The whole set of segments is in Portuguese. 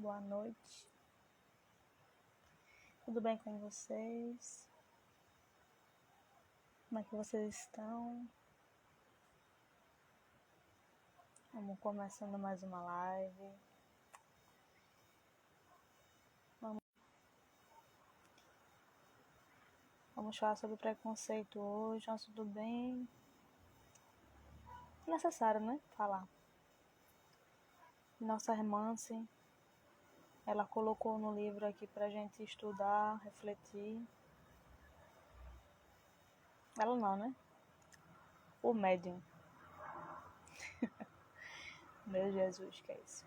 boa noite. Tudo bem com vocês? Como é que vocês estão? Vamos começando mais uma live. Vamos falar sobre preconceito hoje, um assunto bem necessário, né? Falar. Nossa irmã, ela colocou no livro aqui pra gente estudar, refletir. Ela não, né? O médium. Meu Jesus, que é isso?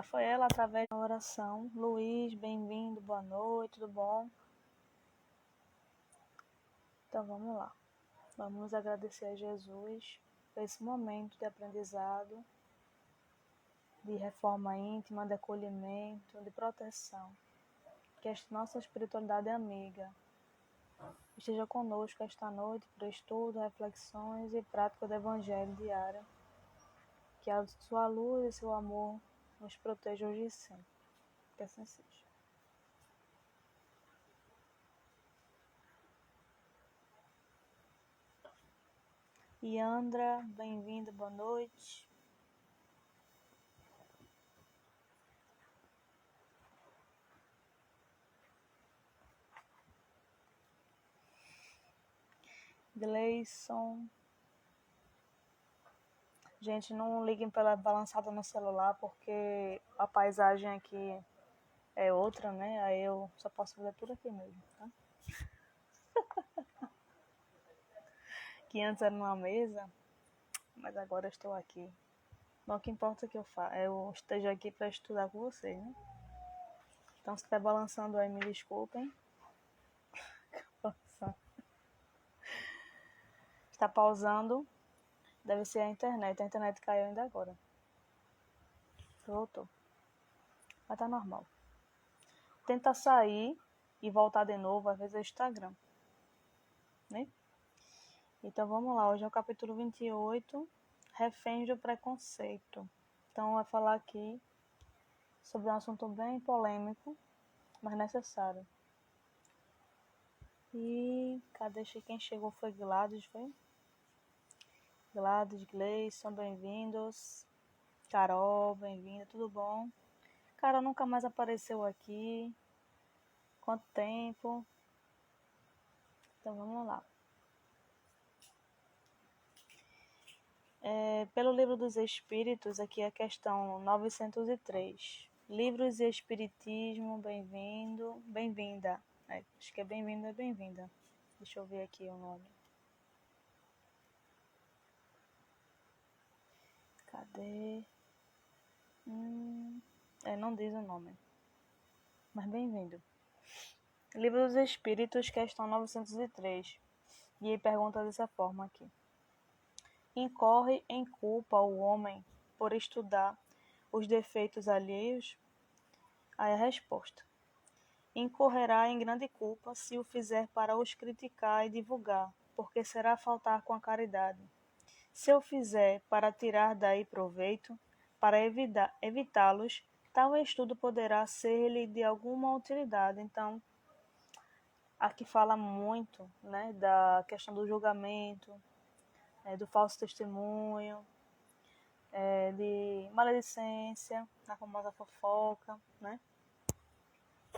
Foi ela através da oração. Luiz, bem-vindo, boa noite, tudo bom? Então vamos lá. Vamos agradecer a Jesus por esse momento de aprendizado, de reforma íntima, de acolhimento, de proteção. Que a nossa espiritualidade amiga esteja conosco esta noite para estudo, reflexões e prática do Evangelho diário. Que a sua luz e seu amor nos protejam hoje e sempre. Que assim seja. Yandra, bem-vinda, boa noite. Gleison. Gente, não liguem pela balançada no celular, porque a paisagem aqui é outra, né? Aí eu só posso fazer por aqui mesmo, tá? Que antes era numa mesa, mas agora eu estou aqui. Bom, o que importa é que eu esteja aqui para estudar com vocês, né? Então, se estiver balançando aí, me desculpem. Está pausando, deve ser a internet. A internet caiu ainda agora. Voltou. Mas tá normal. Tenta sair e voltar de novo, às vezes é o Instagram, né? Então vamos lá, hoje é o capítulo 28, Reféns do Preconceito. Então vai falar aqui sobre um assunto bem polêmico, mas necessário. E cadê quem chegou? Foi Gladys, foi? Gladys, Gleison, bem-vindos. Carol, bem-vinda, tudo bom? Carol nunca mais apareceu aqui. Quanto tempo? Então vamos lá. Pelo Livro dos Espíritos, aqui é a questão 903. Livros e Espiritismo, bem-vindo, bem-vinda. Acho que é bem-vindo, é bem-vinda. Deixa eu ver aqui o nome. Cadê? Não diz o nome. Mas bem-vindo. Livro dos Espíritos, questão 903. E ele pergunta dessa forma aqui. Incorre em culpa o homem por estudar os defeitos alheios? Aí a resposta. Incorrerá em grande culpa se o fizer para os criticar e divulgar, porque será faltar com a caridade. Se o fizer para tirar daí proveito, para evitá-los, tal estudo poderá ser-lhe de alguma utilidade. Então, aqui fala muito, né, da questão do julgamento, do falso testemunho, de maledicência, a famosa fofoca, né?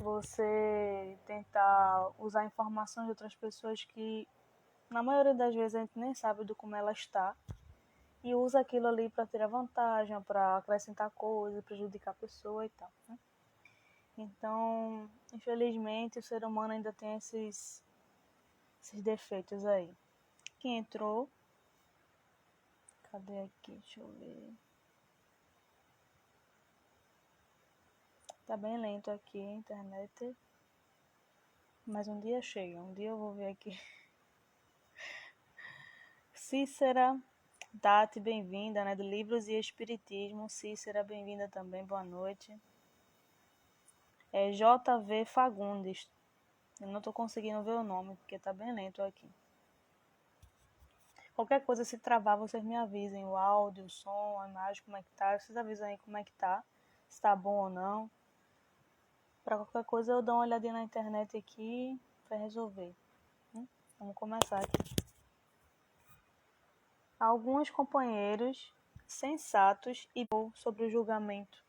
Você tentar usar informações de outras pessoas que, na maioria das vezes, a gente nem sabe do como ela está, e usa aquilo ali para tirar vantagem, para acrescentar coisas, prejudicar a pessoa e tal, né? Então, infelizmente, o ser humano ainda tem esses defeitos aí. Quem entrou? Cadê aqui? Deixa eu ver. Tá bem lento aqui a internet. Mas um dia chega, um dia eu vou ver aqui. Cícera, Tati, bem-vinda, né? Do Livros e Espiritismo. Cícera, bem-vinda também, boa noite. JV Fagundes. Eu não tô conseguindo ver o nome, porque tá bem lento aqui. Qualquer coisa, se travar, vocês me avisem. O áudio, o som, a imagem, como é que tá. Vocês avisam aí como é que tá. Se tá bom ou não. Para qualquer coisa, eu dou uma olhadinha na internet aqui para resolver. Vamos começar aqui. Alguns companheiros sensatos e sobre o julgamento,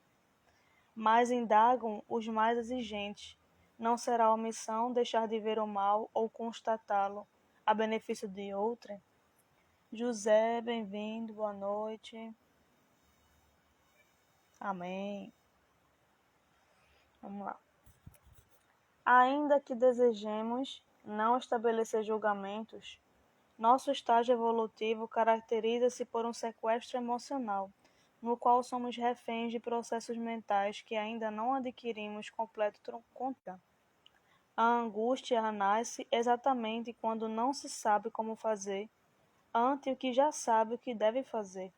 mas indagam os mais exigentes. Não será omissão deixar de ver o mal ou constatá-lo a benefício de outrem? José, bem-vindo, boa noite. Amém. Vamos lá. Ainda que desejemos não estabelecer julgamentos, nosso estágio evolutivo caracteriza-se por um sequestro emocional, no qual somos reféns de processos mentais que ainda não adquirimos completo controle. A angústia nasce exatamente quando não se sabe como fazer, ante o que já sabe o que deve fazer.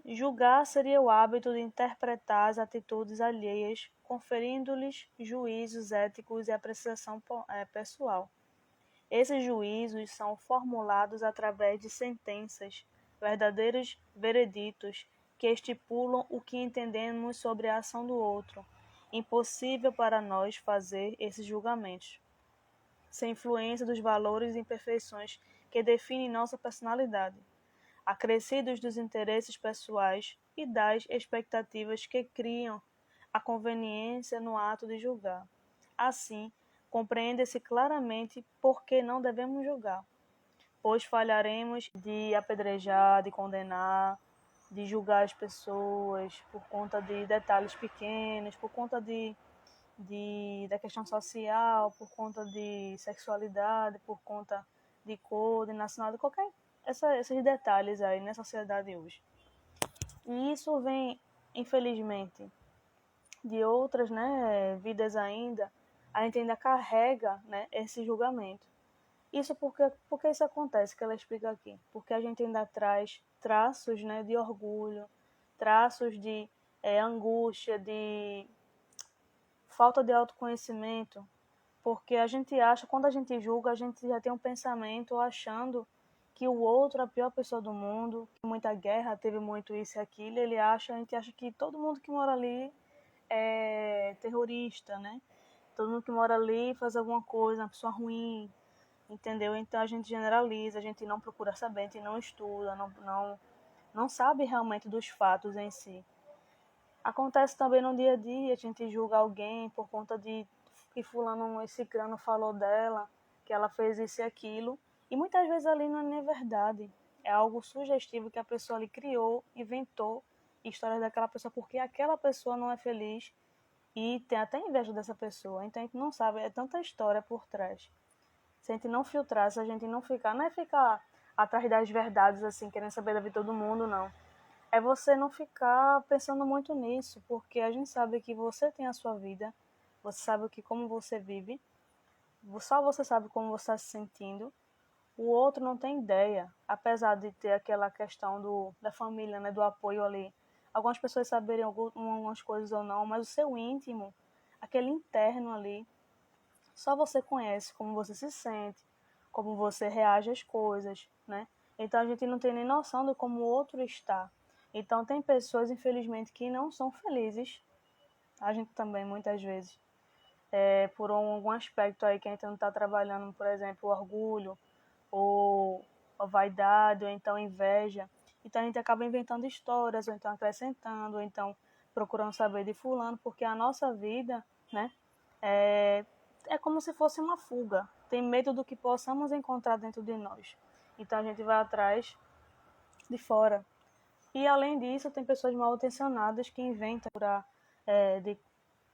Julgar seria o hábito de interpretar as atitudes alheias, conferindo-lhes juízos éticos e apreciação pessoal. Esses juízos são formulados através de sentenças, verdadeiros vereditos, que estipulam o que entendemos sobre a ação do outro. Impossível para nós fazer esses julgamentos, sem influência dos valores e imperfeições que definem nossa personalidade, acrescidos dos interesses pessoais e das expectativas que criam a conveniência no ato de julgar. Assim, compreende-se claramente por que não devemos julgar, pois falharemos de apedrejar, de condenar, de julgar as pessoas por conta de detalhes pequenos, por conta da questão social, por conta de sexualidade, por conta de cor, de nacionalidade, qualquer esses detalhes aí na sociedade hoje. E isso vem, infelizmente, de outras, né, vidas ainda, a gente ainda carrega, né, esse julgamento. Isso porque isso acontece, que ela explica aqui. Porque a gente ainda traz traços, né, de orgulho, traços de angústia, de falta de autoconhecimento, porque a gente acha, quando a gente julga, a gente já tem um pensamento achando que o outro é a pior pessoa do mundo, que muita guerra, teve muito isso e aquilo, a gente acha que todo mundo que mora ali é terrorista, né? Todo mundo que mora ali faz alguma coisa, uma pessoa ruim, entendeu? Então a gente generaliza, a gente não procura saber, a gente não estuda, não sabe realmente dos fatos em si. Acontece também no dia a dia, a gente julga alguém por conta de que fulano, esse ciclano falou dela, que ela fez isso e aquilo, e muitas vezes ali não é nem verdade. É algo sugestivo que a pessoa ali criou, inventou histórias daquela pessoa porque aquela pessoa não é feliz e tem até inveja dessa pessoa. Então a gente não sabe, é tanta história por trás. Se a gente não filtrar, se a gente não ficar, não é ficar atrás das verdades assim, querendo saber da vida de todo mundo, não. É você não ficar pensando muito nisso, porque a gente sabe que você tem a sua vida, você sabe como você vive, só você sabe como você está se sentindo, o outro não tem ideia, apesar de ter aquela questão da família, né, do apoio ali. Algumas pessoas saberem algumas coisas ou não, mas o seu íntimo, aquele interno ali, só você conhece como você se sente, como você reage às coisas, né? Então a gente não tem nem noção de como o outro está. Então tem pessoas, infelizmente, que não são felizes. A gente também, muitas vezes, por algum aspecto aí que a gente não está trabalhando, por exemplo, o orgulho, ou a vaidade, ou então a inveja. Então a gente acaba inventando histórias, ou então acrescentando, ou então procurando saber de fulano, porque a nossa vida, né, é como se fosse uma fuga. Tem medo do que possamos encontrar dentro de nós. Então a gente vai atrás de fora. E além disso, tem pessoas mal intencionadas que inventam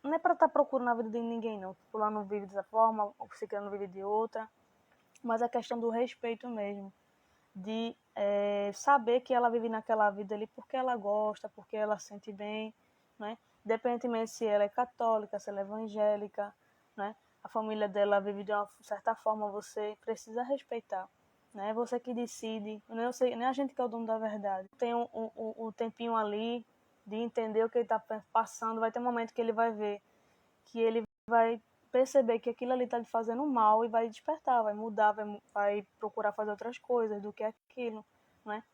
não é para estar procurando a vida de ninguém, não. Fulano não vive dessa forma, o ciclano vive de outra. Mas a questão do respeito mesmo. De saber que ela vive naquela vida ali porque ela gosta, porque ela sente bem, né? Independentemente se ela é católica, se ela é evangélica, né? A família dela vive de uma certa forma, você precisa respeitar, né? É você que decide, nem a gente que é o dono da verdade. Tem um tempinho ali de entender o que ele está passando, vai ter um momento que ele vai ver, que ele vai perceber que aquilo ali está lhe fazendo mal e vai despertar, vai mudar, vai procurar fazer outras coisas do que aquilo, né?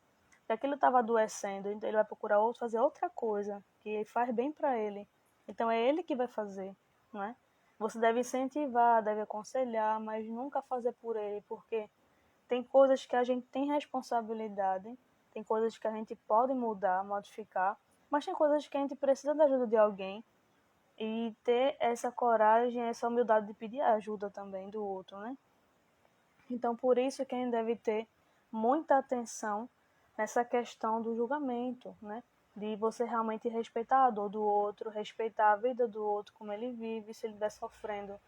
Se aquilo estava adoecendo, então ele vai procurar fazer outra coisa que faz bem para ele. Então é ele que vai fazer, né? Você deve incentivar, deve aconselhar, mas nunca fazer por ele, porque tem coisas que a gente tem responsabilidade, tem coisas que a gente pode mudar, modificar, mas tem coisas que a gente precisa da ajuda de alguém e ter essa coragem, essa humildade de pedir ajuda também do outro, né? Então, por isso que a gente deve ter muita atenção nessa questão do julgamento, né? De você realmente respeitar a dor do outro, respeitar a vida do outro, como ele vive, se ele estiver sofrendo.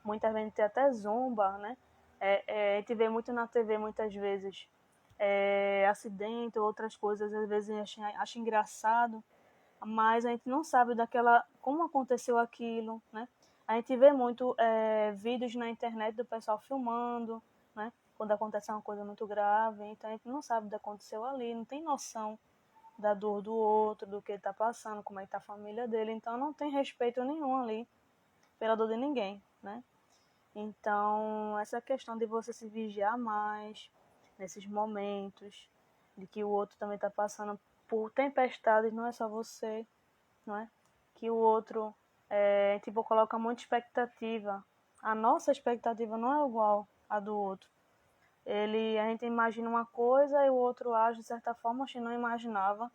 Muitas vezes a gente até zomba, né? A gente vê muito na TV, muitas vezes, acidente ou outras coisas, às vezes a gente acha engraçado, mas a gente não sabe como aconteceu aquilo, né? A gente vê muito vídeos na internet do pessoal filmando, né? Quando acontece uma coisa muito grave, então a gente não sabe o que aconteceu ali, não tem noção da dor do outro, do que ele está passando, como é que está a família dele, então não tem respeito nenhum ali pela dor de ninguém, né? Então, essa questão de você se vigiar mais nesses momentos, de que o outro também está passando por tempestades, não é só você, não é? Que o outro, tipo, coloca muita expectativa. A nossa expectativa não é igual à do outro. A gente imagina uma coisa e o outro age de certa forma, a gente não imaginava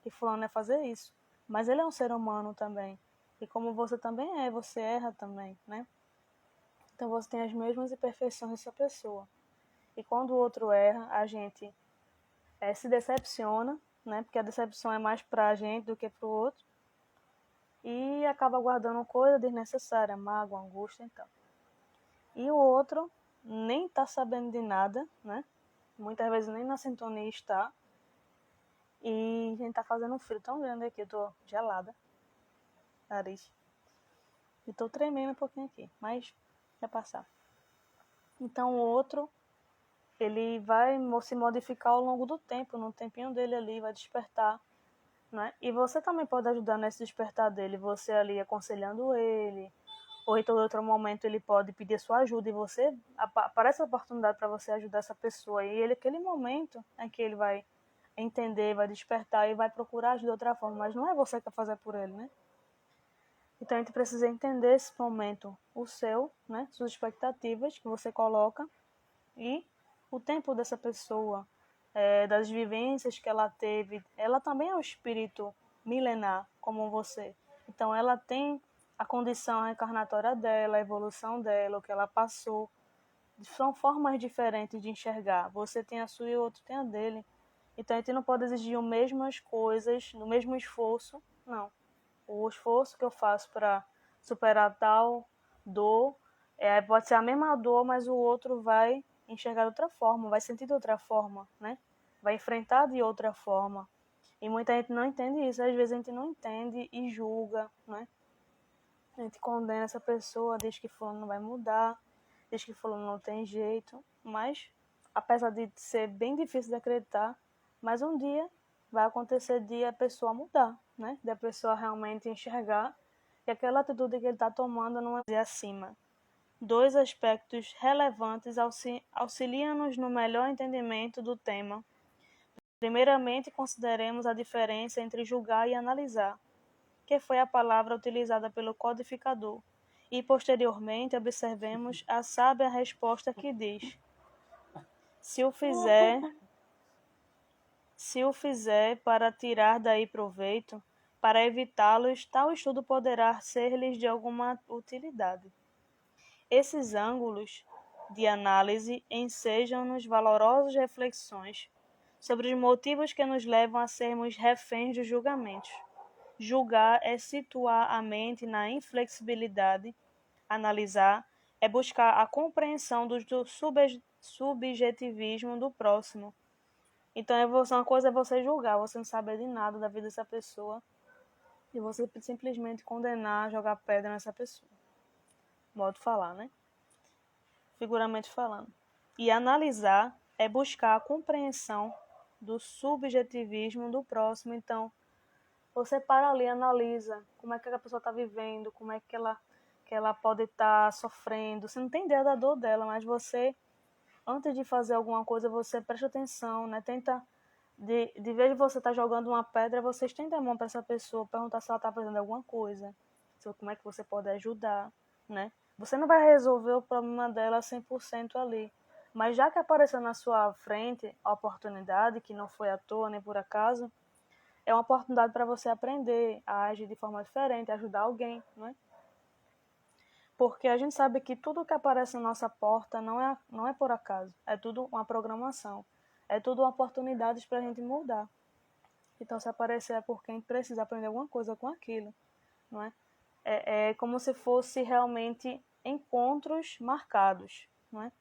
que fulano ia fazer isso. Mas ele é um ser humano também. E como você também você erra também, né? Então você tem as mesmas imperfeições dessa pessoa. E quando o outro erra, a gente se decepciona, né? Porque a decepção é mais pra gente do que pro outro. E acaba guardando coisa desnecessária, mágoa, angústia e tal. E o outro nem tá sabendo de nada, né? Muitas vezes nem na sintonia está. E a gente tá fazendo um frio tão grande aqui, eu tô gelada. Nariz. E tô tremendo um pouquinho aqui, mas vai passar. Então o outro, ele vai se modificar ao longo do tempo, no tempinho dele ali, vai despertar, né? E você também pode ajudar nesse despertar dele, você ali aconselhando ele, ou em todo outro momento ele pode pedir a sua ajuda e você aparece a oportunidade para você ajudar essa pessoa. E ele, aquele momento é que ele vai entender, vai despertar e vai procurar ajuda de outra forma, mas não é você que vai fazer por ele, né? Então a gente precisa entender esse momento, o seu, né? Suas expectativas que você coloca e o tempo dessa pessoa, das vivências que ela teve. Ela também é um espírito milenar, como você. Então ela tem a condição reencarnatória dela, a evolução dela, o que ela passou. São formas diferentes de enxergar. Você tem a sua e o outro tem a dele. Então a gente não pode exigir as mesmas coisas, no mesmo esforço, não. O esforço que eu faço para superar tal dor, pode ser a mesma dor, mas o outro vai enxergar de outra forma, vai sentir de outra forma, né? Vai enfrentar de outra forma. E muita gente não entende isso, às vezes a gente não entende e julga, né? A gente condena essa pessoa, diz que fulano não vai mudar, diz que fulano não tem jeito, mas apesar de ser bem difícil de acreditar, mas um dia vai acontecer de a pessoa mudar, né? De a pessoa realmente enxergar que aquela atitude que ele está tomando não é de acima. Dois aspectos relevantes auxiliam-nos no melhor entendimento do tema. Primeiramente, consideremos a diferença entre julgar e analisar, que foi a palavra utilizada pelo codificador, e posteriormente observemos a sábia resposta que diz: se o fizer para tirar daí proveito, para evitá-los, tal estudo poderá ser-lhes de alguma utilidade. Esses ângulos de análise ensejam-nos valorosas reflexões sobre os motivos que nos levam a sermos reféns dos julgamentos. Julgar é situar a mente na inflexibilidade. Analisar é buscar a compreensão do subjetivismo do próximo. Então, uma coisa é você julgar, você não saber de nada da vida dessa pessoa e você simplesmente condenar, jogar pedra nessa pessoa. Modo de falar, né? Figuramente falando. E analisar é buscar a compreensão do subjetivismo do próximo. Então, você para ali e analisa como é que a pessoa está vivendo, como é que ela que ela pode estar sofrendo. Você não tem ideia da dor dela, mas você, antes de fazer alguma coisa, você presta atenção, né? Tenta, de vez de você estar jogando uma pedra, você estende a mão para essa pessoa, perguntar se ela está precisando de alguma coisa, como é que você pode ajudar, né? Você não vai resolver o problema dela 100% ali, mas já que apareceu na sua frente a oportunidade, que não foi à toa nem por acaso, é uma oportunidade para você aprender a agir de forma diferente, ajudar alguém, não é? Porque a gente sabe que tudo que aparece na nossa porta não é por acaso, é tudo uma programação, é tudo uma oportunidade para a gente mudar. Então, se aparecer é porque a gente precisa aprender alguma coisa com aquilo, não é? É como se fosse realmente encontros marcados, não é?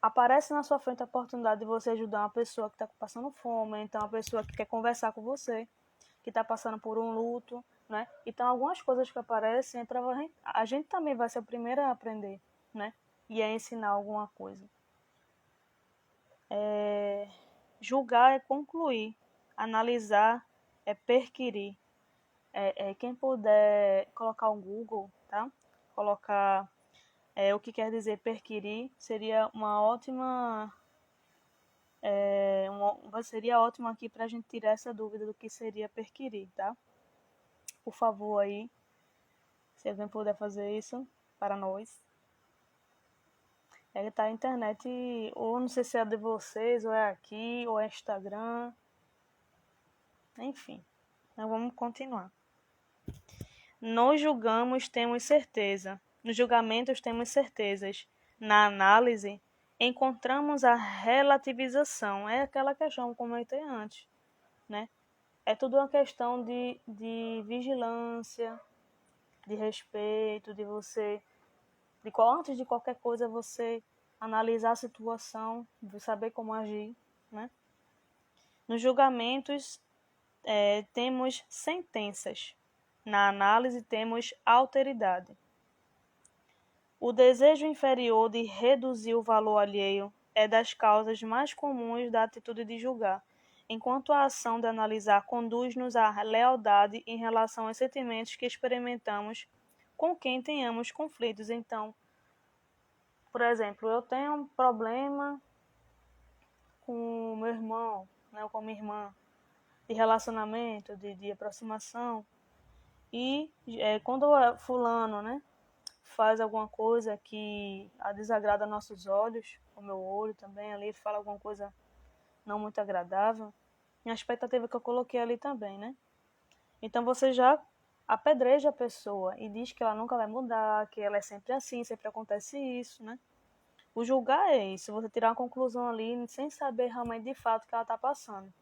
Aparece na sua frente a oportunidade de você ajudar uma pessoa que está passando fome, então uma pessoa que quer conversar com você, que está passando por um luto, né? Então, algumas coisas que aparecem, para a gente também vai ser a primeira a aprender, né? E a ensinar alguma coisa. Julgar é concluir, analisar é perquirir. Quem puder colocar o Google, tá? Colocar o que quer dizer perquirir, seria uma ótima... seria ótimo aqui para a gente tirar essa dúvida do que seria perquirir, tá? Por favor aí, se alguém puder fazer isso para nós. Tá na internet, ou não sei se é de vocês, ou é aqui, ou é Instagram. Enfim, então vamos continuar. Nos julgamos, temos certeza. Nos julgamentos, temos certezas. Na análise, encontramos a relativização. É aquela questão que eu comentei antes, né? É tudo uma questão de vigilância, de respeito, de você... antes de qualquer coisa, você analisar a situação, saber como agir, né? Nos julgamentos, temos sentenças. Na análise, temos alteridade. O desejo inferior de reduzir o valor alheio é das causas mais comuns da atitude de julgar, enquanto a ação de analisar conduz-nos à lealdade em relação aos sentimentos que experimentamos com quem tenhamos conflitos. Então, por exemplo, eu tenho um problema com o meu irmão, né, ou com a minha irmã, de relacionamento, de aproximação, e quando fulano, né, faz alguma coisa que a desagrada nossos olhos, o meu olho também ali, fala alguma coisa não muito agradável, minha expectativa que eu coloquei ali também, né? Então você já apedreja a pessoa e diz que ela nunca vai mudar, que ela é sempre assim, sempre acontece isso, né? O julgar é isso, você tirar uma conclusão ali sem saber realmente de fato o que ela está passando.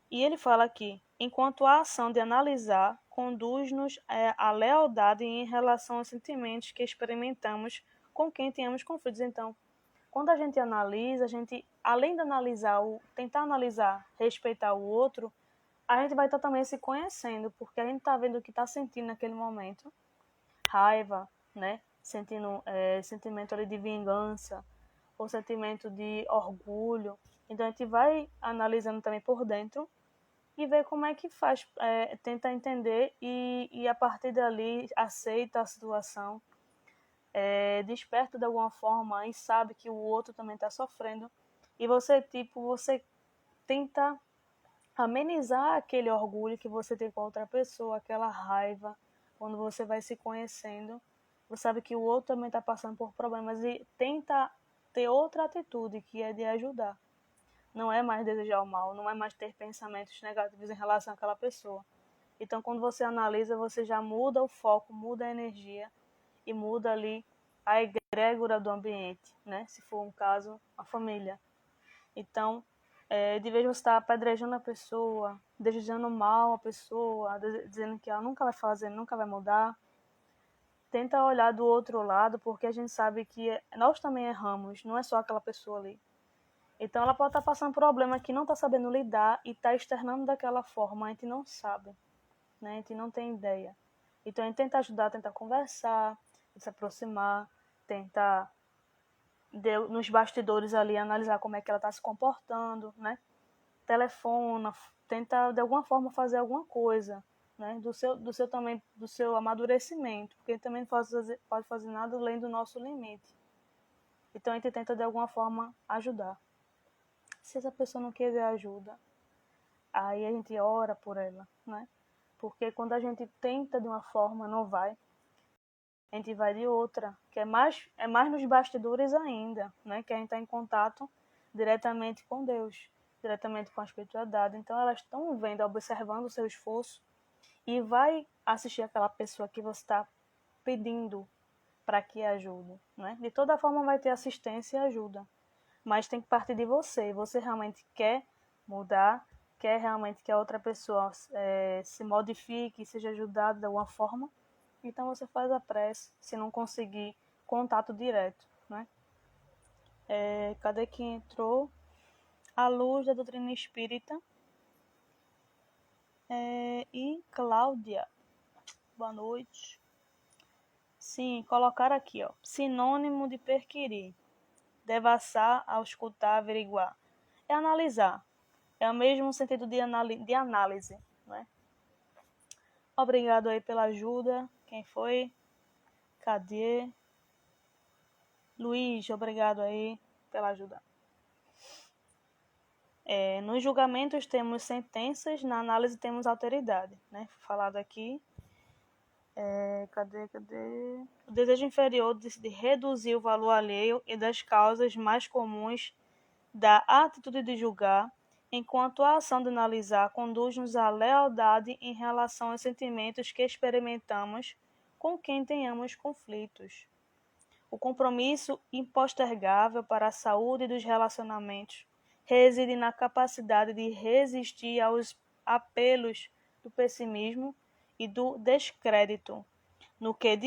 E ele fala aqui, enquanto a ação de analisar conduz-nos à lealdade em relação aos sentimentos que experimentamos com quem tenhamos conflitos. Então, quando a gente analisa, a gente, além de analisar, tentar analisar, respeitar o outro, a gente vai estar também se conhecendo, porque a gente está vendo o que está sentindo naquele momento, raiva, né? Sentindo sentimento ali de vingança, ou sentimento de orgulho. Então a gente vai analisando também por dentro e ver como é que faz, tenta entender e a partir dali aceita a situação, desperta de alguma forma e sabe que o outro também está sofrendo e você tenta amenizar aquele orgulho que você tem com a outra pessoa, aquela raiva, quando você vai se conhecendo, você sabe que o outro também está passando por problemas e tenta ter outra atitude, que é de ajudar. Não é mais desejar o mal, não é mais ter pensamentos negativos em relação àquela pessoa. Então, quando você analisa, você já muda o foco, muda a energia e muda ali a egrégora do ambiente, né? Se for um caso, a família. Então, de vez você estar apedrejando a pessoa, desejando mal a pessoa, dizendo que ela nunca vai fazer, nunca vai mudar, tenta olhar do outro lado, porque a gente sabe que nós também erramos, não é só aquela pessoa ali. Então ela pode estar passando um problema que não está sabendo lidar e está externando daquela forma, a gente não sabe, né? A gente não tem ideia. Então a gente tenta ajudar, tenta conversar, se aproximar, tentar nos bastidores ali analisar como é que ela está se comportando, né? Telefona, tenta de alguma forma fazer alguma coisa, né? Do seu amadurecimento, porque ele também não pode fazer nada além do nosso limite. Então a gente tenta de alguma forma ajudar. Se essa pessoa não quiser ajuda, aí a gente ora por ela, né? Porque quando a gente tenta de uma forma, não vai, a gente vai de outra, que é mais nos bastidores ainda, né? Que a gente está em contato diretamente com Deus, diretamente com a espiritualidade. Então elas estão vendo, observando o seu esforço e vai assistir aquela pessoa que você está pedindo para que ajude, né? De toda forma vai ter assistência e ajuda, mas tem que partir de você. Você realmente quer mudar, quer realmente que a outra pessoa se modifique, seja ajudada de alguma forma, então você faz a prece, se não conseguir contato direto, né? Cadê que entrou? A luz da doutrina espírita. E Cláudia, boa noite. Sim, colocar aqui, ó, sinônimo de perquirir, devassar, auscultar, averiguar. É analisar, é o mesmo sentido de análise, né? Obrigado aí pela ajuda. Quem foi? Cadê? Luiz, obrigado aí pela ajuda. Nos julgamentos temos sentenças, na análise temos alteridade, né? Falado aqui. Cadê? O desejo inferior de reduzir o valor alheio e das causas mais comuns da atitude de julgar, enquanto a ação de analisar conduz-nos à lealdade em relação aos sentimentos que experimentamos com quem tenhamos conflitos. O compromisso impostergável para a saúde dos relacionamentos reside na capacidade de resistir aos apelos do pessimismo e do descrédito, no que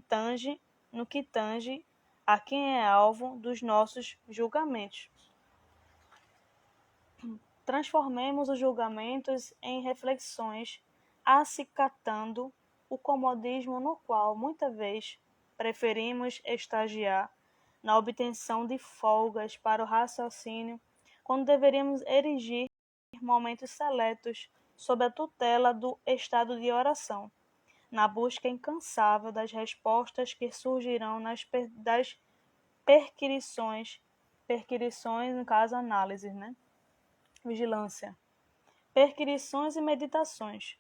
tange a quem é alvo dos nossos julgamentos. Transformemos os julgamentos em reflexões, acicatando o comodismo no qual, muitas vezes, preferimos estagiar na obtenção de folgas para o raciocínio, quando deveríamos erigir momentos seletos sob a tutela do estado de oração, na busca incansável das respostas que surgirão das perquirições, no caso, análises, né? Vigilância. Perquirições e meditações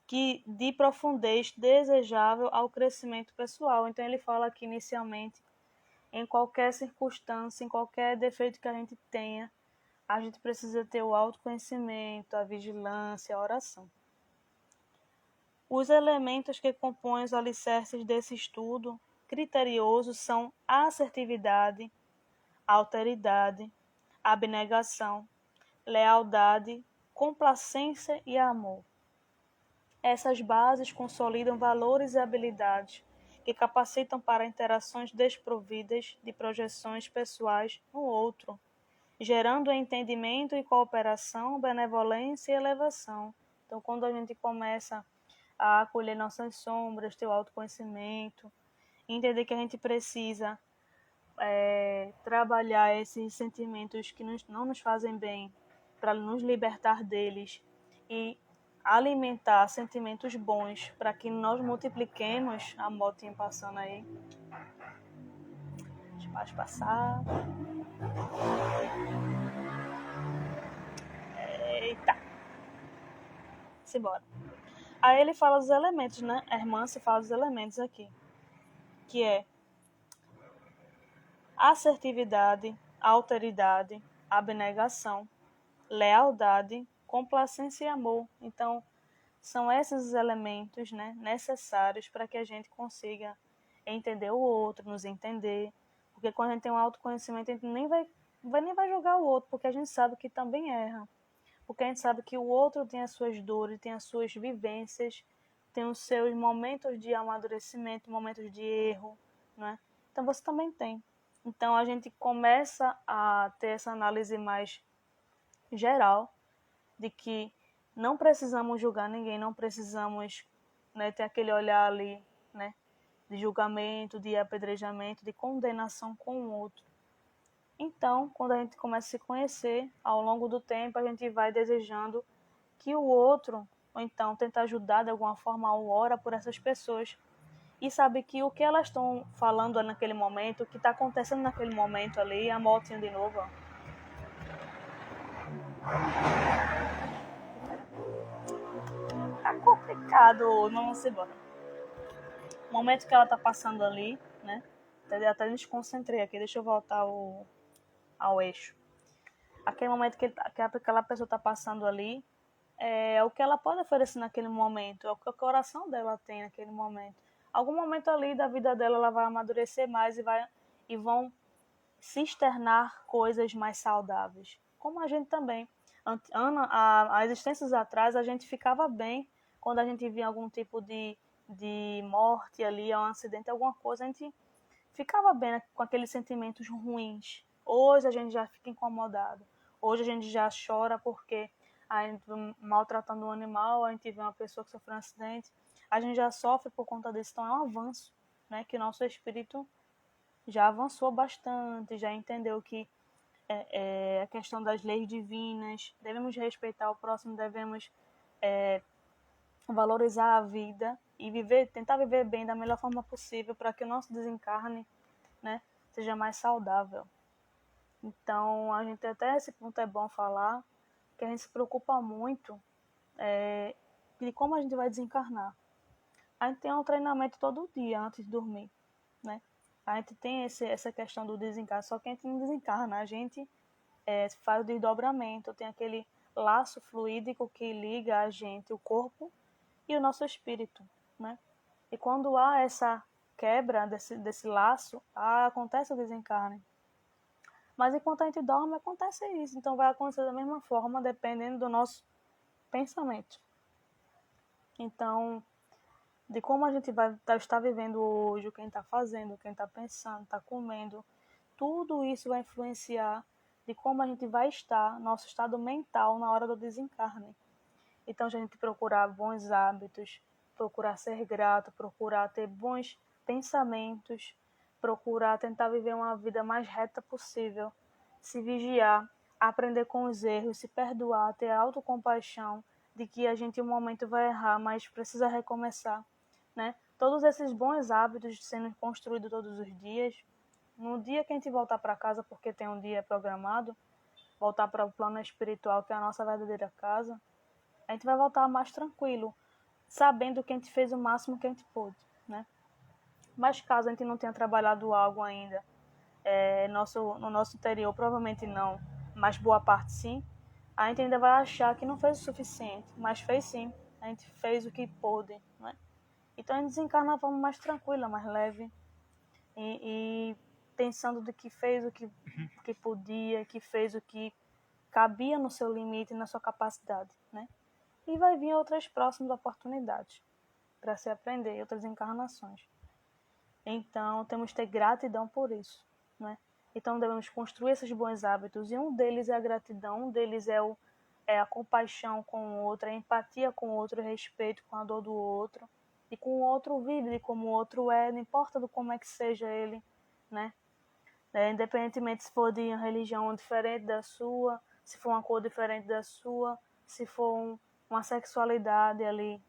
de profundez desejável ao crescimento pessoal. Então ele fala aqui inicialmente, em qualquer circunstância, em qualquer defeito que a gente tenha, a gente precisa ter o autoconhecimento, a vigilância, a oração. Os elementos que compõem os alicerces desse estudo criterioso são a assertividade, a alteridade, a abnegação, lealdade, complacência e amor. Essas bases consolidam valores e habilidades que capacitam para interações desprovidas de projeções pessoais no outro, gerando entendimento e cooperação, benevolência e elevação. Então, quando a gente começa a acolher nossas sombras, ter o autoconhecimento, entender que a gente precisa trabalhar esses sentimentos que não nos fazem bem, para nos libertar deles e alimentar sentimentos bons para que nós multipliquemos a motinha passando aí. Deixa eu passar. Eita. Simbora. Aí ele fala dos elementos, né? A irmã se fala dos elementos aqui. Que é assertividade, alteridade, abnegação, lealdade, complacência e amor. Então, são esses os elementos, né, necessários para que a gente consiga entender o outro, nos entender. Porque quando a gente tem um autoconhecimento, a gente nem vai julgar o outro, porque a gente sabe que também erra. Porque a gente sabe que o outro tem as suas dores, tem as suas vivências, tem os seus momentos de amadurecimento, momentos de erro, né? Então você também tem. Então a gente começa a ter essa análise mais geral de que não precisamos julgar ninguém, não precisamos, né, ter aquele olhar ali, né, de julgamento, de apedrejamento, de condenação com o outro. Então, quando a gente começa a se conhecer, ao longo do tempo, a gente vai desejando que o outro ou então tenta ajudar de alguma forma ou ora por essas pessoas. E sabe que o que elas estão falando naquele momento, o que está acontecendo naquele momento ali, a motinha de novo, ó. Tá complicado, não se embora. O momento que ela tá passando ali, né? Até me desconcentrei aqui, deixa eu voltar ao eixo. Aquele momento que aquela pessoa tá passando ali, é o que ela pode oferecer naquele momento, é o que o coração dela tem naquele momento. Algum momento ali da vida dela, ela vai amadurecer mais e vão se externar coisas mais saudáveis. Como a gente também. Há existências atrás, a gente ficava bem quando a gente via algum tipo de morte ali, um acidente, alguma coisa, a gente ficava bem, né, com aqueles sentimentos ruins. Hoje a gente já fica incomodado. Hoje a gente já chora porque a gente maltratando um animal, a gente vê uma pessoa que sofreu um acidente, a gente já sofre por conta disso. Então é um avanço, né, que o nosso espírito já avançou bastante, já entendeu que a questão das leis divinas, devemos respeitar o próximo, devemos valorizar a vida e tentar viver bem da melhor forma possível para que o nosso desencarne, né, seja mais saudável. Então, a gente até esse ponto é bom falar, que a gente se preocupa muito de como a gente vai desencarnar. A gente tem um treinamento todo dia antes de dormir, né? A gente tem essa questão do desencarne, só que a gente não desencarna, a gente faz o desdobramento, tem aquele laço fluídico que liga a gente, o corpo e o nosso espírito, né? E quando há essa quebra desse laço, acontece o desencarne. Mas enquanto a gente dorme, acontece isso. Então vai acontecer da mesma forma, dependendo do nosso pensamento. Então, de como a gente vai estar vivendo hoje, o que a gente está fazendo, o que a gente está pensando, está comendo, tudo isso vai influenciar de como a gente vai estar, nosso estado mental na hora do desencarne. Então, a gente procurar bons hábitos, procurar ser grato, procurar ter bons pensamentos, procurar tentar viver uma vida mais reta possível, se vigiar, aprender com os erros, se perdoar, ter autocompaixão de que a gente em um momento vai errar, mas precisa recomeçar, né? Todos esses bons hábitos sendo construídos todos os dias, no dia que a gente voltar para casa, porque tem um dia programado, voltar para o plano espiritual, que é a nossa verdadeira casa, a gente vai voltar mais tranquilo, sabendo que a gente fez o máximo que a gente pôde, né? Mas caso a gente não tenha trabalhado algo ainda, no nosso interior, provavelmente não, mas boa parte sim, a gente ainda vai achar que não fez o suficiente, mas fez sim, a gente fez o que pôde, né? Então a gente desencarna de forma mais tranquila, mais leve, e pensando de que fez que podia, que fez o que cabia no seu limite e na sua capacidade, né? E vai vir outras próximas oportunidades para se aprender, outras encarnações. Então, temos que ter gratidão por isso, né? Então, devemos construir esses bons hábitos, e um deles é a gratidão, um deles é a compaixão com o outro, a empatia com o outro, o respeito com a dor do outro, e com o outro vive de como o outro é, não importa do como é que seja ele, né? Independentemente se for de uma religião diferente da sua, se for uma cor diferente da sua, se for uma sexualidade ali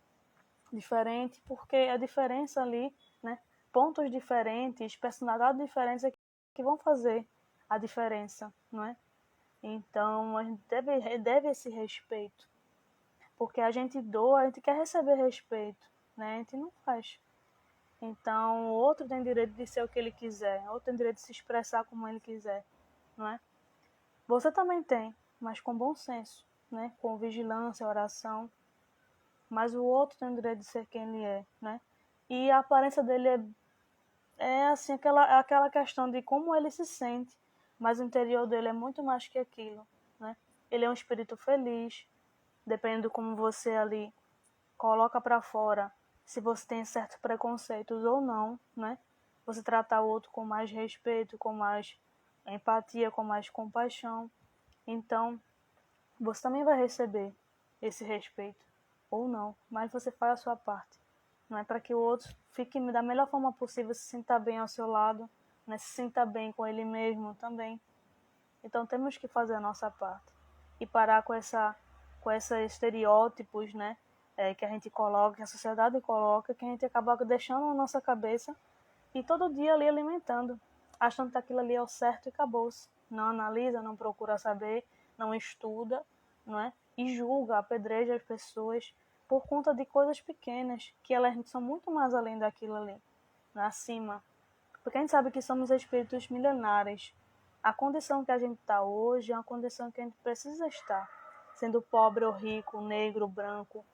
diferente, porque a diferença ali, né, pontos diferentes, personalidades diferentes é que vão fazer a diferença, não é? Então a gente deve esse respeito, porque a gente doa, a gente quer receber respeito, né? A gente não faz. Então o outro tem direito de ser o que ele quiser, o outro tem direito de se expressar como ele quiser, não é? Você também tem, mas com bom senso, né? Com vigilância, oração. Mas o outro tem o direito de ser quem ele é, né? E a aparência dele é assim, aquela questão de como ele se sente, mas o interior dele é muito mais que aquilo, né? Ele é um espírito feliz, dependendo de como você ali coloca para fora, se você tem certos preconceitos ou não, né? Você tratar o outro com mais respeito, com mais empatia, com mais compaixão. Então, você também vai receber esse respeito, ou não, mas você faz a sua parte, não é para que o outro fique da melhor forma possível, se sinta bem ao seu lado, né? Se sinta bem com ele mesmo também. Então temos que fazer a nossa parte e parar com esses estereótipos, né? que a gente coloca, que a sociedade coloca, que a gente acaba deixando na nossa cabeça e todo dia ali alimentando, achando que aquilo ali é o certo e acabou-se. Não analisa, não procura saber, não estuda, não é? E julga, apedreja as pessoas por conta de coisas pequenas, que elas são muito mais além daquilo ali, né? Acima. Porque a gente sabe que somos espíritos milenares. A condição que a gente está hoje é uma condição que a gente precisa estar. Sendo pobre ou rico, negro, branco,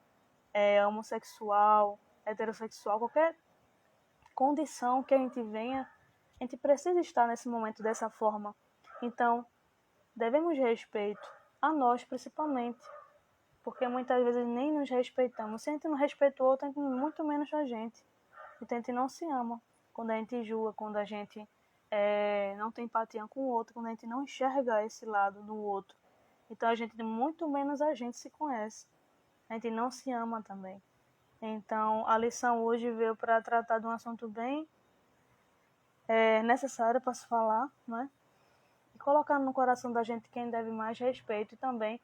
homossexual, heterossexual, qualquer condição que a gente venha, a gente precisa estar nesse momento dessa forma. Então, devemos respeito a nós principalmente, porque muitas vezes nem nos respeitamos. Se a gente não respeita o outro, a gente muito menos a gente. Então a gente não se ama. Quando a gente julga, quando a gente não tem empatia com o outro, quando a gente não enxerga esse lado do outro. Então a gente, muito menos a gente se conhece. A gente não se ama também. Então a lição hoje veio para tratar de um assunto bem necessário para se falar, né? E colocar no coração da gente quem deve mais respeito e também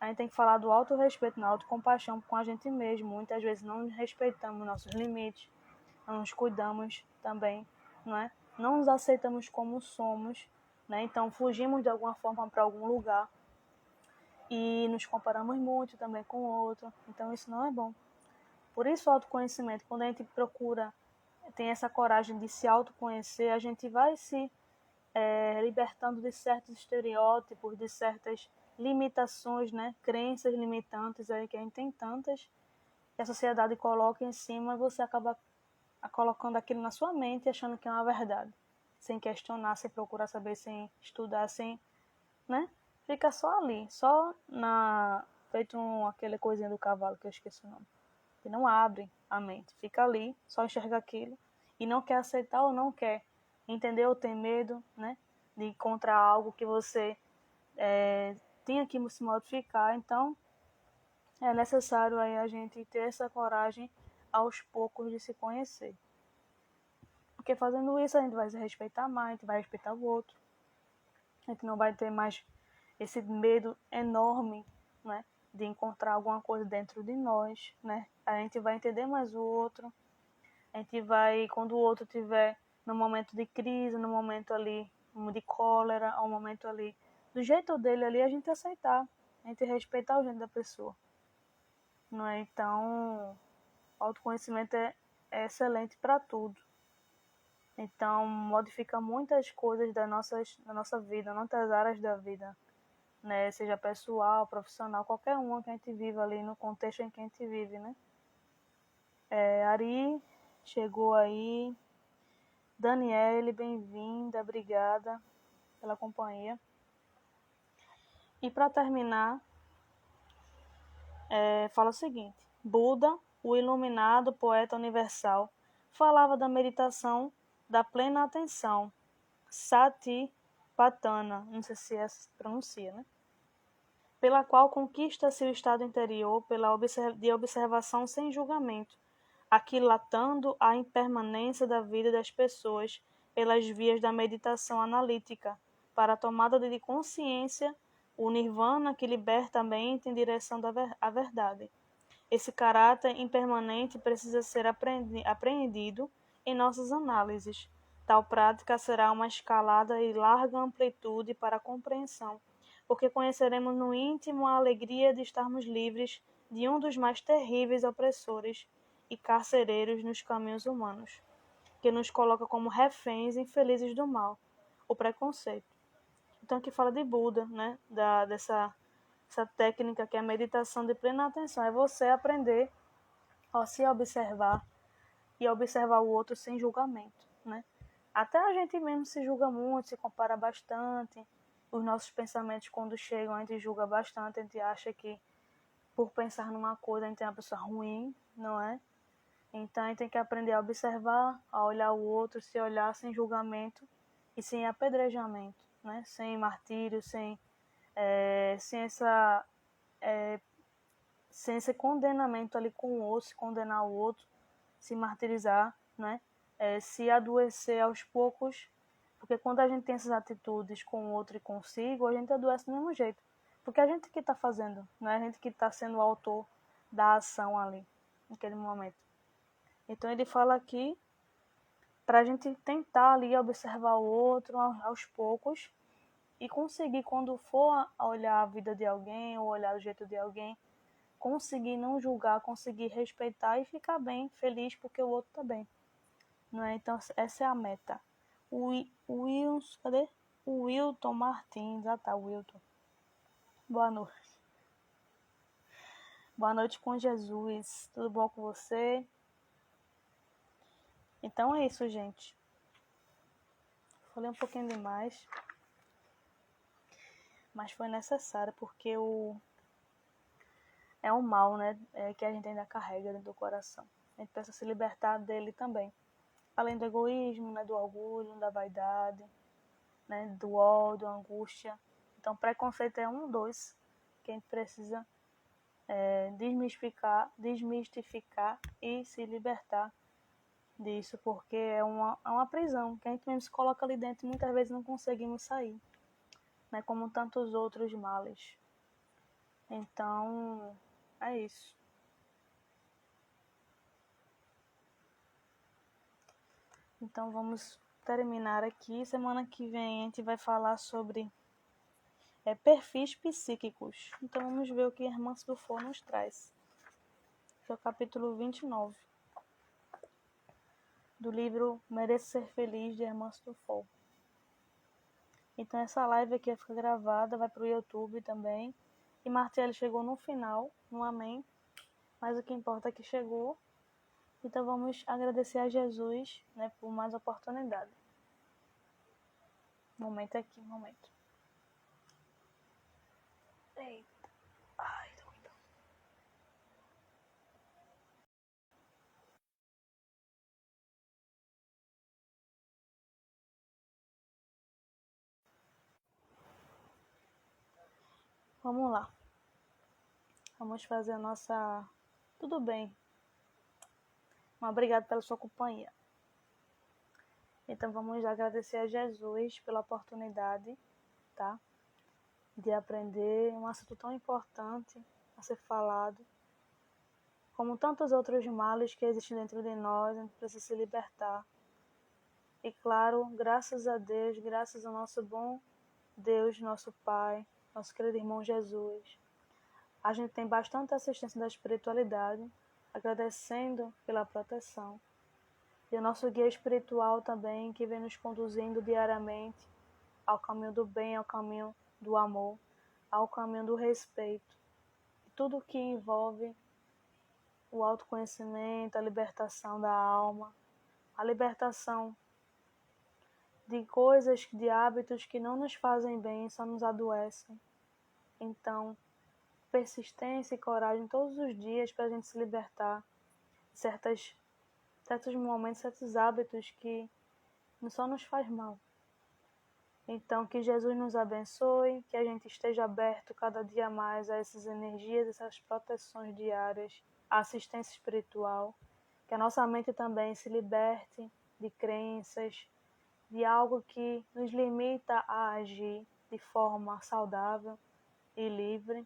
a gente tem que falar do autorrespeito, da autocompaixão com a gente mesmo. Muitas vezes não respeitamos nossos limites, não nos cuidamos também, não é? Não nos aceitamos como somos, né? Então fugimos de alguma forma para algum lugar e nos comparamos muito também com o outro. Então isso não é bom. Por isso o autoconhecimento, quando a gente procura, tem essa coragem de se autoconhecer, a gente vai se libertando de certos estereótipos, de certas limitações, né? Crenças limitantes aí que a gente tem tantas, que a sociedade coloca em cima e você acaba colocando aquilo na sua mente achando que é uma verdade, sem questionar, sem procurar saber, sem estudar, sem, né? Fica só ali, só feito aquele coisinha do cavalo que eu esqueci o nome, que não abre a mente, fica ali, só enxerga aquilo e não quer aceitar ou não quer entender ou tem medo, né? De encontrar algo que você tenha que se modificar. Então é necessário aí a gente ter essa coragem aos poucos de se conhecer. Porque fazendo isso a gente vai se respeitar mais, a gente vai respeitar o outro. A gente não vai ter mais esse medo enorme, né, de encontrar alguma coisa dentro de nós, né? A gente vai entender mais o outro. A gente vai, quando o outro tiver no momento de crise, no momento ali de cólera, ou momento ali do jeito dele ali, a gente aceitar, a gente respeitar o jeito da pessoa, não é? Então, autoconhecimento é excelente para tudo. Então, modifica muitas coisas da nossa vida, muitas áreas da vida, né? Seja pessoal, profissional, qualquer uma que a gente vive ali, no contexto em que a gente vive, né? Ari chegou aí. Daniele, bem-vinda, obrigada pela companhia. E para terminar, fala o seguinte: Buda, o iluminado poeta universal, falava da meditação da plena atenção, Satipatthana, não sei se se pronuncia, né? Pela qual conquista-se o estado interior de observação sem julgamento, aquilatando a impermanência da vida das pessoas pelas vias da meditação analítica, para a tomada de consciência, o nirvana que liberta a mente em direção à verdade. Esse caráter impermanente precisa ser apreendido em nossas análises. Tal prática será uma escalada e larga amplitude para a compreensão, porque conheceremos no íntimo a alegria de estarmos livres de um dos mais terríveis opressores e carcereiros nos caminhos humanos, que nos coloca como reféns infelizes do mal, o preconceito. Então aqui fala de Buda, né? Dessa essa técnica que é a meditação de plena atenção. É você aprender a se observar e observar o outro sem julgamento, né? Até a gente mesmo se julga muito, se compara bastante. Os nossos pensamentos, quando chegam, a gente julga bastante. A gente acha que por pensar numa coisa a gente é uma pessoa ruim, não é? Então a gente tem que aprender a observar, a olhar o outro, se olhar sem julgamento e sem apedrejamento, né? Sem martírio, sem sem esse condenamento ali com o outro, se condenar o outro, se martirizar, né? Se adoecer aos poucos, porque quando a gente tem essas atitudes com o outro e consigo, a gente adoece do mesmo jeito. Porque a gente que está fazendo, não é a gente que está sendo o autor da ação ali, naquele momento. Então ele fala aqui para a gente tentar ali observar o outro aos poucos e conseguir, quando for olhar a vida de alguém ou olhar o jeito de alguém, conseguir não julgar, conseguir respeitar e ficar bem, feliz porque o outro tá bem. Não é? Então essa é a meta. Cadê? O Wilton Martins. Ah tá, Wilton. Boa noite. Boa noite com Jesus. Tudo bom com você? Então é isso, gente. Falei um pouquinho demais, mas foi necessário porque é um mal, né, que a gente ainda carrega dentro do coração. A gente precisa se libertar dele também. Além do egoísmo, né, do orgulho, da vaidade, né, do ódio, da angústia. Então, preconceito é dois que a gente precisa desmistificar e se libertar disso, porque é uma prisão que a gente mesmo se coloca ali dentro e muitas vezes não conseguimos sair, né, como tantos outros males. Então, é isso. Então, vamos terminar aqui. Semana que vem a gente vai falar sobre perfis psíquicos. Então, vamos ver o que a irmã Sufo nos traz. Que é o capítulo 29 do livro Mereço Ser Feliz, de Irmã Sufo. Então, essa live aqui fica gravada, vai para o YouTube também. E Martiele chegou no final, no amém. Mas o que importa é que chegou. Então, vamos agradecer a Jesus, né, por mais oportunidade. Momento aqui, momento. Eita. Ai, tá muito. Vamos lá. Vamos fazer a nossa... Tudo bem. Obrigado pela sua companhia. Então, vamos agradecer a Jesus pela oportunidade, tá? De aprender um assunto tão importante a ser falado. Como tantos outros males que existem dentro de nós, a gente precisa se libertar. E claro, graças a Deus, graças ao nosso bom Deus, nosso Pai, nosso querido irmão Jesus, a gente tem bastante assistência da espiritualidade, agradecendo pela proteção. E o nosso guia espiritual também, que vem nos conduzindo diariamente ao caminho do bem, ao caminho do amor, ao caminho do respeito. E tudo que envolve o autoconhecimento, a libertação da alma, a libertação de coisas, de hábitos que não nos fazem bem, só nos adoecem. Então, persistência e coragem todos os dias para a gente se libertar de certos momentos, certos hábitos que só nos faz mal. Então, que Jesus nos abençoe, que a gente esteja aberto cada dia mais a essas energias, essas proteções diárias, a assistência espiritual, que a nossa mente também se liberte de crenças, de algo que nos limita a agir de forma saudável e livre,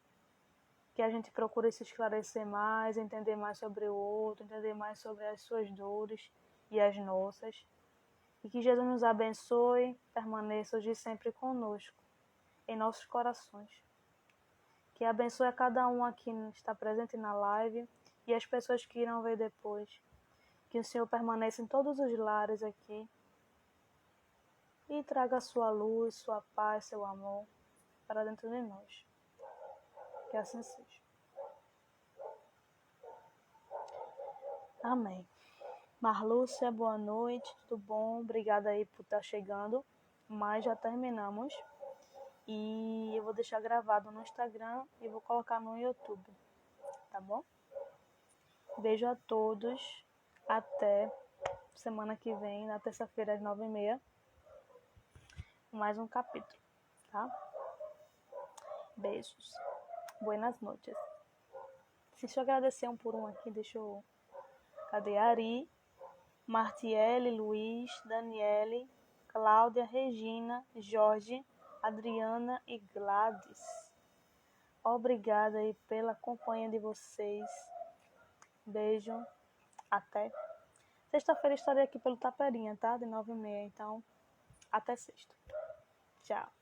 que a gente procure se esclarecer mais, entender mais sobre o outro, entender mais sobre as suas dores e as nossas. E que Jesus nos abençoe, permaneça hoje sempre conosco, em nossos corações. Que abençoe a cada um aqui que está presente na live e as pessoas que irão ver depois. Que o Senhor permaneça em todos os lares aqui e traga sua luz, sua paz, seu amor para dentro de nós. Que assim seja. Amém. Marlúcia, boa noite, tudo bom? Obrigada aí por estar chegando, mas já terminamos. E eu vou deixar gravado no Instagram e vou colocar no YouTube, tá bom? Beijo a todos, até semana que vem, na terça-feira às 9h30, mais um capítulo, tá? Beijos. Buenas noches. Deixa eu agradecer um por um aqui, Cadê Ari, Martiele, Luiz, Daniele, Cláudia, Regina, Jorge, Adriana e Gladys. Obrigada aí pela companhia de vocês. Beijo. Até. Sexta-feira estarei aqui pelo Taperinha, tá? De 9h30. Então, até sexta. Tchau.